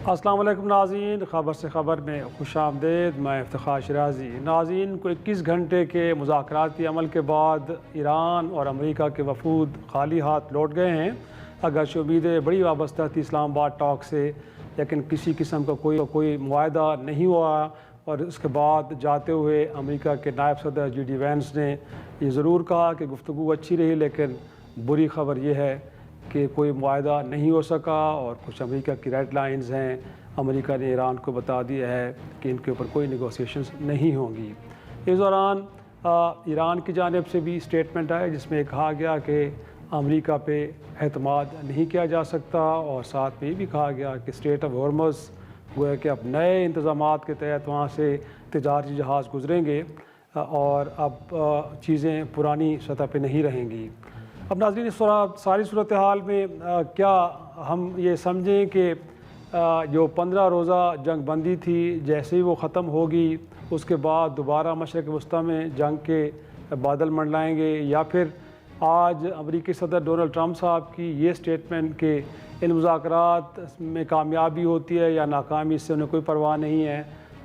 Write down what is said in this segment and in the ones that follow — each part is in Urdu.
السلام علیکم ناظرین، خبر سے خبر میں خوش آمدید۔ میں افتخار شرازی۔ ناظرین کو 21 گھنٹے کے مذاکراتی عمل کے بعد ایران اور امریکہ کے وفود خالی ہاتھ لوٹ گئے ہیں۔ اگرچہ امیدیں بڑی وابستہ تھی اسلام آباد ٹاک سے، لیکن کسی قسم کا کوئی معاہدہ نہیں ہوا، اور اس کے بعد جاتے ہوئے امریکہ کے نائب صدر جی ڈی وینس نے یہ ضرور کہا کہ گفتگو اچھی رہی، لیکن بری خبر یہ ہے کہ کوئی معاہدہ نہیں ہو سکا، اور کچھ امریکہ کی ریڈ لائنز ہیں۔ امریکہ نے ایران کو بتا دیا ہے کہ ان کے اوپر کوئی نیگوسیشنز نہیں ہوں گی۔ اس دوران ایران کی جانب سے بھی اسٹیٹمنٹ آئے جس میں کہا گیا کہ امریکہ پہ اعتماد نہیں کیا جا سکتا، اور ساتھ میں یہ بھی کہا گیا کہ اسٹریٹ آف ہارمز گویا کہ اب نئے انتظامات کے تحت وہاں سے تجارتی جہاز گزریں گے، اور اب چیزیں پرانی سطح پہ نہیں رہیں گی۔ اب ناظرین، اس ساری صورتحال میں کیا ہم یہ سمجھیں کہ جو 15 روزہ جنگ بندی تھی جیسے ہی وہ ختم ہوگی اس کے بعد دوبارہ مشرق وسطیٰ میں جنگ کے بادل منڈلائیں گے، یا پھر آج امریکی صدر ڈونلڈ ٹرمپ صاحب کی یہ اسٹیٹمنٹ کہ ان مذاکرات میں کامیابی ہوتی ہے یا ناکامی اس سے انہیں کوئی پرواہ نہیں ہے،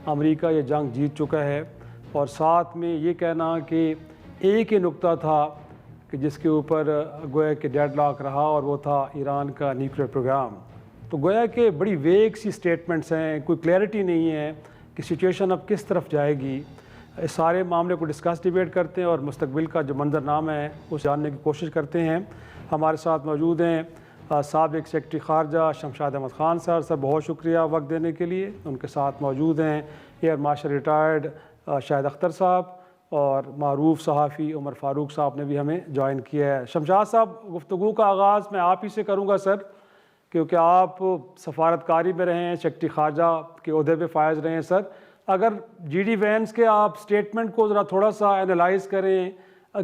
امریکہ یہ جنگ جیت چکا ہے، اور ساتھ میں یہ کہنا کہ ایک ہی نقطہ تھا کہ جس کے اوپر گویا کہ ڈیڈ لاک رہا، اور وہ تھا ایران کا نیوکلیئر پروگرام۔ تو گویا کہ بڑی ویگ سی سٹیٹمنٹس ہیں، کوئی کلیئرٹی نہیں ہے کہ سچویشن اب کس طرف جائے گی۔ اس سارے معاملے کو ڈیبیٹ کرتے ہیں اور مستقبل کا جو منظرنامہ ہے اس جاننے کی کوشش کرتے ہیں۔ ہمارے ساتھ موجود ہیں سابق سیکرٹری خارجہ شمشاد احمد خان سر بہت شکریہ وقت دینے کے لیے۔ ان کے ساتھ موجود ہیں ایئر مارشل ریٹائرڈ شاہد اختر صاحب، اور معروف صحافی عمر فاروق صاحب نے بھی ہمیں جوائن کیا ہے۔ شمشاد صاحب، گفتگو کا آغاز میں آپ ہی سے کروں گا سر، کیونکہ آپ سفارتکاری میں رہے ہیں، سیکرٹری خارجہ کے عہدے پہ فائز رہے ہیں سر۔ اگر جی ڈی وینس کے آپ سٹیٹمنٹ کو ذرا تھوڑا سا انالائز کریں،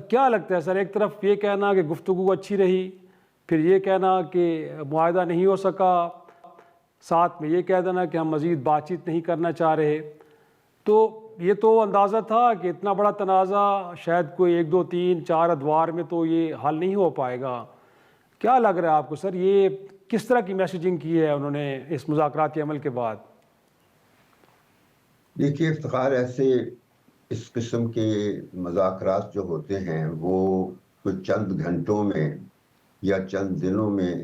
کیا لگتا ہے سر؟ ایک طرف یہ کہنا کہ گفتگو اچھی رہی، پھر یہ کہنا کہ معاہدہ نہیں ہو سکا، ساتھ میں یہ کہہ دینا کہ ہم مزید بات چیت نہیں کرنا چاہ رہے، تو یہ تو اندازہ تھا کہ اتنا بڑا تنازع شاید کوئی 1 2 3 4 ادوار میں تو یہ حل نہیں ہو پائے گا۔ کیا لگ رہا ہے آپ کو سر، یہ کس طرح کی میسیجنگ کی ہے انہوں نے اس مذاکراتی عمل کے بعد؟ دیکھیے افتخار، ایسے اس قسم کے مذاکرات جو ہوتے ہیں وہ کچھ چند گھنٹوں میں یا چند دنوں میں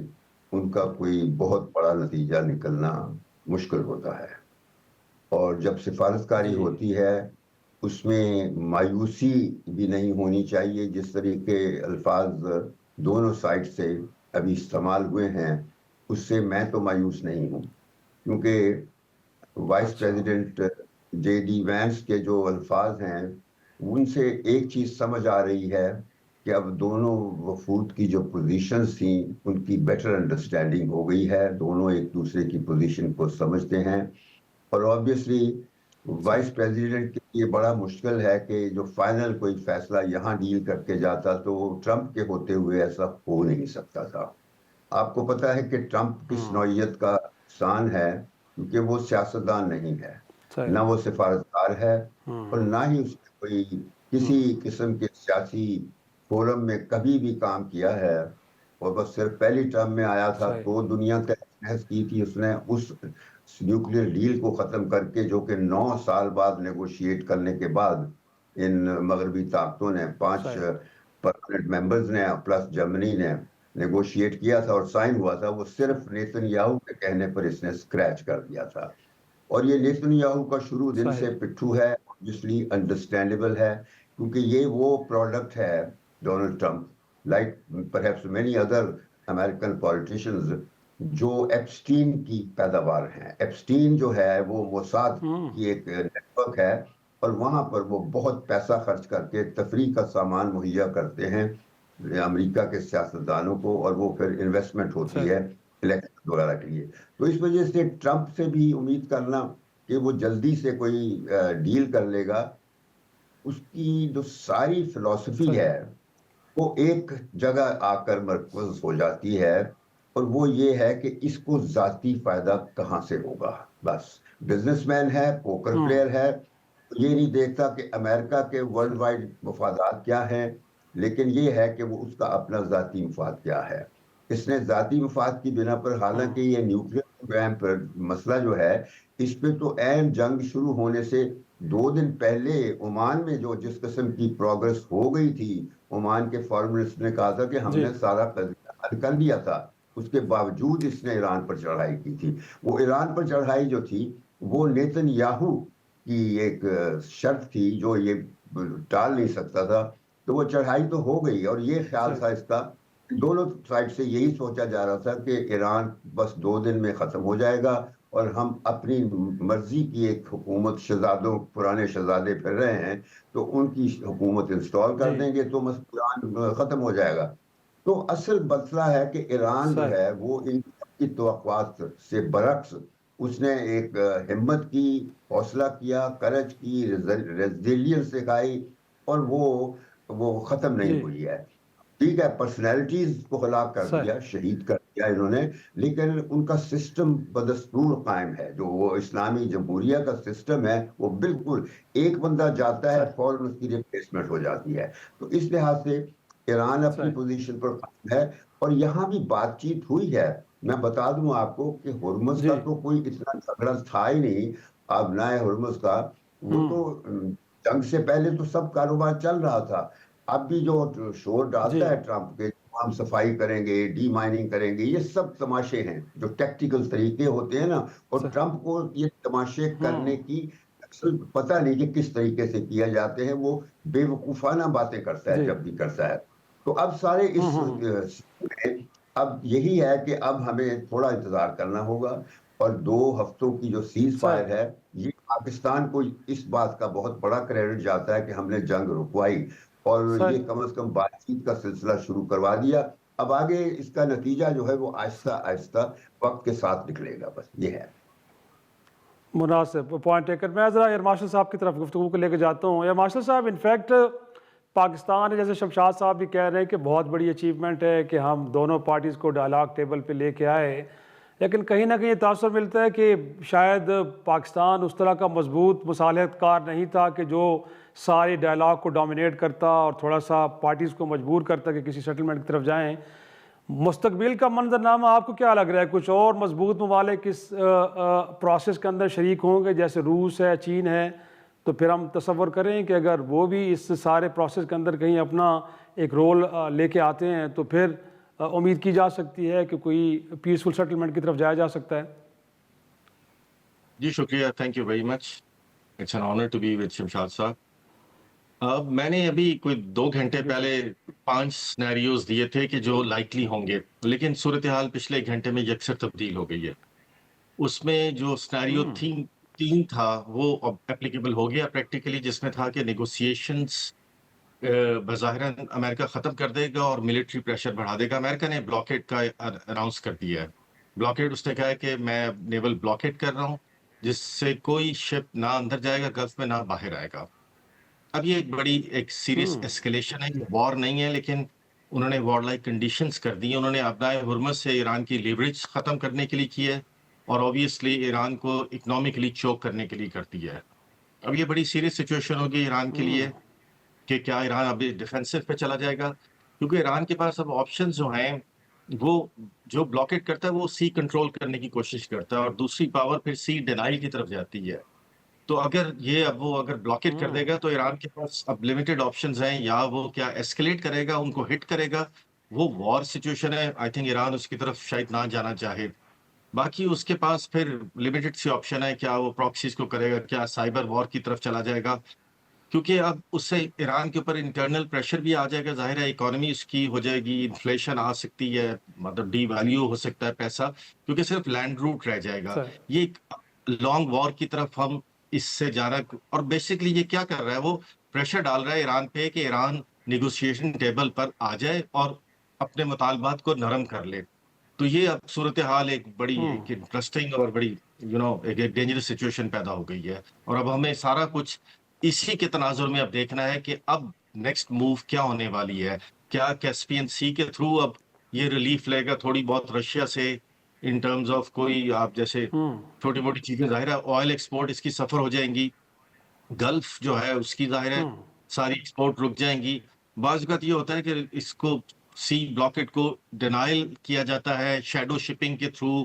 ان کا کوئی بہت بڑا نتیجہ نکلنا مشکل ہوتا ہے، اور جب سفارتکاری ہوتی ہے اس میں مایوسی بھی نہیں ہونی چاہیے۔ جس طریقے الفاظ دونوں سائڈ سے ابھی استعمال ہوئے ہیں اس سے میں تو مایوس نہیں ہوں، کیونکہ vice president J D Vance کے جو الفاظ ہیں ان سے ایک چیز سمجھ آ رہی ہے کہ اب دونوں وفود کی جو پوزیشنز تھیں ان کی بیٹر انڈرسٹینڈنگ ہو گئی ہے، دونوں ایک دوسرے کی پوزیشن کو سمجھتے ہیں، اور آبویسلی وائس پریزیڈنٹ کے لیے بڑا مشکل ہے کہ جو فائنل کوئی فیصلہ یہاں ڈیل کر کے جاتا تو ٹرمپ کے ہوتے ہوئے ایسا ہو نہیں سکتا تھا۔ آپ کو پتا ہے کہ ٹرمپ کس نوعیت کا انسان ہے، کیونکہ وہ سیاستدان نہیں ہے، نہ وہ سفارتکار ہے، اور نہ ہی اس نے کوئی کسی قسم کے سیاسی فورم میں کبھی بھی کام کیا ہے، اور بس صرف پہلی ٹرم میں آیا تھا تو دنیا کا بحث کی تھی اس نے اس نیوکلیئر ڈیل کو ختم کر کے، جو کہ 9 سال بعد نیگوشیٹ کرنے کے بعد ان مغربی طاقتوں نے 5 پرماننٹ ممبرز نے پلس جرمنی نے نیگوشیٹ کیا تھا اور سائن ہوا تھا۔ وہ صرف نیتن یاہو کے کہنے پر اس نے اسکریچ کر دیا تھا، اور یہ نیتن یاہو کا شروع دن سے پٹھو ہے، obviously انڈرسٹینڈیبل ہے، کیونکہ یہ وہ پروڈکٹ ہے Donald Trump like perhaps many other American politicians جو ایپسٹین کی پیداوار ہیں۔ ایپسٹین جو ہے وہ موساد کی ایک نیٹ ورک ہے، اور وہاں پر وہ بہت پیسہ خرچ کر کے تفریح کا سامان مہیا کرتے ہیں امریکہ کے سیاستدانوں کو، اور وہ پھر انویسٹمنٹ ہوتی ہے الیکشن وغیرہ کے لیے۔ تو اس وجہ سے ٹرمپ سے بھی امید کرنا کہ وہ جلدی سے کوئی ڈیل کر لے گا، اس کی جو ساری فلسفی ہے وہ ایک جگہ آ کر مرکز ہو جاتی ہے، اور وہ یہ ہے کہ اس کو ذاتی فائدہ کہاں سے ہوگا۔ بس بزنس مین ہے، پوکر پلیئر ہے، یہ نہیں دیکھتا کہ امریکہ کے ورلڈ وائڈ مفادات کیا ہیں، لیکن یہ ہے کہ وہ اس کا اپنا ذاتی مفاد کیا ہے۔ اس نے ذاتی مفاد کی بنا پر، حالانکہ یہ نیوکلیئر پروگرام پر مسئلہ جو ہے اس پہ تو عین جنگ شروع ہونے سے 2 دن پہلے عمان میں جو جس قسم کی پروگرس ہو گئی تھی، عمان کے فارن منسٹر نے کہا تھا کہ ہم جی نے سارا قضیہ حل کر لیا تھا، اس کے باوجود اس نے ایران پر چڑھائی کی تھی. وہ ایران پر چڑھائی جو تھی وہ نیتن یاہو کی ایک شرط تھی جو یہ ٹال نہیں سکتا تھا، تو وہ چڑھائی تو ہو گئی. اور یہ خیال صحیح تھا اس کا، دونوں سائڈ سے یہی سوچا جا رہا تھا کہ ایران بس 2 دن میں ختم ہو جائے گا اور ہم اپنی مرضی کی ایک حکومت، شہزادوں پرانے شہزادے پھر رہے ہیں تو ان کی حکومت انسٹال کر جی دیں گے تو ایران ختم ہو جائے گا. تو اصل مسئلہ ہے کہ ایران جو صحیح ہے وہ ان کی توقعات سے برعکس اس نے ایک ہمت کی، حوصلہ کیا، کرج کی، ریزیلینس دکھائی، اور وہ ختم نہیں جی ہوئی ہے. ٹھیک ہے، پرسنالٹیز کو ہلاک کر صحیح دیا، شہید کر دیا انہوں نے، لیکن ان کا سسٹم بدستور قائم ہے. جو وہ اسلامی جمہوریہ کا سسٹم ہے وہ بالکل، ایک بندہ جاتا ہے صحیح فوراً اس کی ریپلیسمنٹ ہو جاتی ہے. تو اس لحاظ سے ایران اپنی صحیح پوزیشن پر قائم ہے. اور یہاں بھی بات چیت ہوئی ہے. میں بتا دوں آپ کو کہ ہرمز کا جی تو کوئی اتنا جھگڑا تھا ہی نہیں. ابنائے ہرمز کا وہ تو جنگ سے پہلے تو سب کاروبار چل رہا تھا. اب بھی جو شور جی ڈالتا ہے ٹرمپ کے، ہم صفائی کریں گے، ڈی مائننگ کریں گے، یہ سب تماشے ہیں جو ٹیکٹیکل طریقے ہوتے ہیں نا. اور ٹرمپ کو یہ تماشے کرنے کی اصل پتہ نہیں کہ کس طریقے سے کیا جاتے ہیں. وہ بے وقوفانہ باتیں کرتا ہے جی جب بھی کرتا ہے. تو اب سارے اس میں اب یہی ہے کہ اب ہمیں تھوڑا انتظار کرنا ہوگا. اور 2 ہفتوں کی جو سیز صحیح فائر ہے، یہ پاکستان کو اس بات کا بہت بڑا کریڈٹ جاتا ہے کہ ہم نے جنگ رکوائی اور صحیح یہ کم از کم بات چیت کا سلسلہ شروع کروا دیا. اب آگے اس کا نتیجہ جو ہے وہ آہستہ آہستہ وقت کے ساتھ نکلے گا. بس یہ ہے. مناسب پوائنٹ ٹیکر. میں ذرا ایئر مارشل صاحب کی طرف گفتگو کو لے کے جاتا ہوں. ایئر مارشل صاحب، انفیکٹ پاکستان جیسے شمشاد صاحب بھی کہہ رہے ہیں کہ بہت بڑی اچیومنٹ ہے کہ ہم دونوں پارٹیز کو ڈائلاگ ٹیبل پہ لے کے آئے، لیکن کہیں نہ کہیں یہ تاثر ملتا ہے کہ شاید پاکستان اس طرح کا مضبوط مصالحت کار نہیں تھا کہ جو ساری ڈائلاگ کو ڈومینیٹ کرتا اور تھوڑا سا پارٹیز کو مجبور کرتا کہ کسی سیٹلمنٹ کی طرف جائیں. مستقبل کا منظرنامہ آپ کو کیا لگ رہا ہے؟ کچھ اور مضبوط ممالک اس پروسیس کے اندر شریک ہوں گے، جیسے روس ہے، چین ہے؟ تو پھر ہم تصور کریں کہ اگر وہ بھی اس سارے پروسیس کے اندر کہیں اپنا ایک رول لے کے آتے ہیں تو پھر امید کی جا سکتی ہے کہ کوئی پیسفل سیٹلمنٹ کی طرف جایا جا سکتا ہے. جی شکریہ، thank you very much. It's an honour to be with Shamshad صاحب. اب میں نے ابھی کوئی 2 گھنٹے پہلے 5 سینیریوز دیے تھے کہ جو لائکلی ہوں گے، لیکن صورتحال پچھلے 1 گھنٹے میں یکسر تبدیل ہو گئی ہے. اس میں جو سینیریو 3 تھا وہ اپلیکیبل ہو گیا پریکٹیکلی، جس میں تھا کہ نیگوسیشنز بظاہراً امریکہ ختم کر دے گا اور ملٹری پریشر بڑھا دے گا. امریکہ نے بلاکیڈ کا اناؤنس کر دیا ہے. بلاکیڈ اس نے کہا ہے کہ میں نیول بلاکیڈ کر رہا ہوں، جس سے کوئی شپ نہ اندر جائے گا گلف میں، نہ باہر آئے گا. اب یہ ایک بڑی ایک سیریس ایسکیلیشن ہے. وار نہیں ہے، لیکن انہوں نے وار لائک کنڈیشنز کر دی. انہوں نے ابنائے ہرمز سے ایران کی لیوریج ختم کرنے کے لیے کی ہے اور اوبیسلی ایران کو اکنامکلی چوک کرنے کے لیے کر دیا ہے. اب یہ بڑی سیریس سچویشن ہوگی ایران کے لیے کہ کیا ایران ابھی ڈیفینسو پہ چلا جائے گا، کیونکہ ایران کے پاس اب آپشنز جو ہیں، وہ جو بلاکیٹ کرتا ہے وہ سی کنٹرول کرنے کی کوشش کرتا ہے اور دوسری پاور پھر سی ڈینائل کی طرف جاتی ہے. تو اگر وہ اگر بلاکیٹ کر دے گا تو ایران کے پاس اب لمیٹڈ آپشنز ہیں. یا وہ کیا ایسکلیٹ کرے گا، ان کو ہٹ کرے گا، وہ وار سچویشن ہے. آئی تھنک ایران اس کی طرف شاید نہ جانا چاہے. باقی اس کے پاس پھر لمیٹڈ سی آپشن ہے، کیا وہ پراکسیز کو کرے گا، کیا سائبر وار کی طرف چلا جائے گا، کیونکہ اب اس سے ایران کے اوپر انٹرنل پریشر بھی آ جائے گا. ظاہر ہے اکانومی اس کی ہو جائے گی، انفلیشن آ سکتی ہے، مطلب ڈی ویلیو ہو سکتا ہے پیسہ، کیونکہ صرف لینڈ روٹ رہ جائے گا. یہ ایک لانگ وار کی طرف ہم اس سے جانا. اور بیسکلی یہ کیا کر رہا ہے، وہ پریشر ڈال رہا ہے ایران پہ کہ ایران نیگوسیشن ٹیبل پر آ جائے اور اپنے مطالبات کو نرم کر لے. تو یہ اب صورتحال ایک بڑی ایک انٹرسٹنگ اور بڑی ایک ڈینجرس سچویشن پیدا ہو گئی ہے. اور اب ہمیں سارا کچھ اسی کے تناظر میں اب دیکھنا ہے کہ اب نیکسٹ موو کیا ہونے والی ہے. کیا کیسپین سی کے تھرو اب یہ ریلیف لے گا تھوڑی بہت رشیا سے، ان ٹرمز آف کوئی آپ جیسے چھوٹی موٹی چیزیں، ظاہر ہے آئل ایکسپورٹ اس کی سفر ہو جائیں گی، گلف جو ہے اس کی ظاہر ہے ساری ایکسپورٹ رک جائیں گی. بعض اوقات یہ ہوتا ہے کہ اس کو سی بلاکٹ کو ڈینائل کیا جاتا ہے شیڈو شپنگ کے تھرو،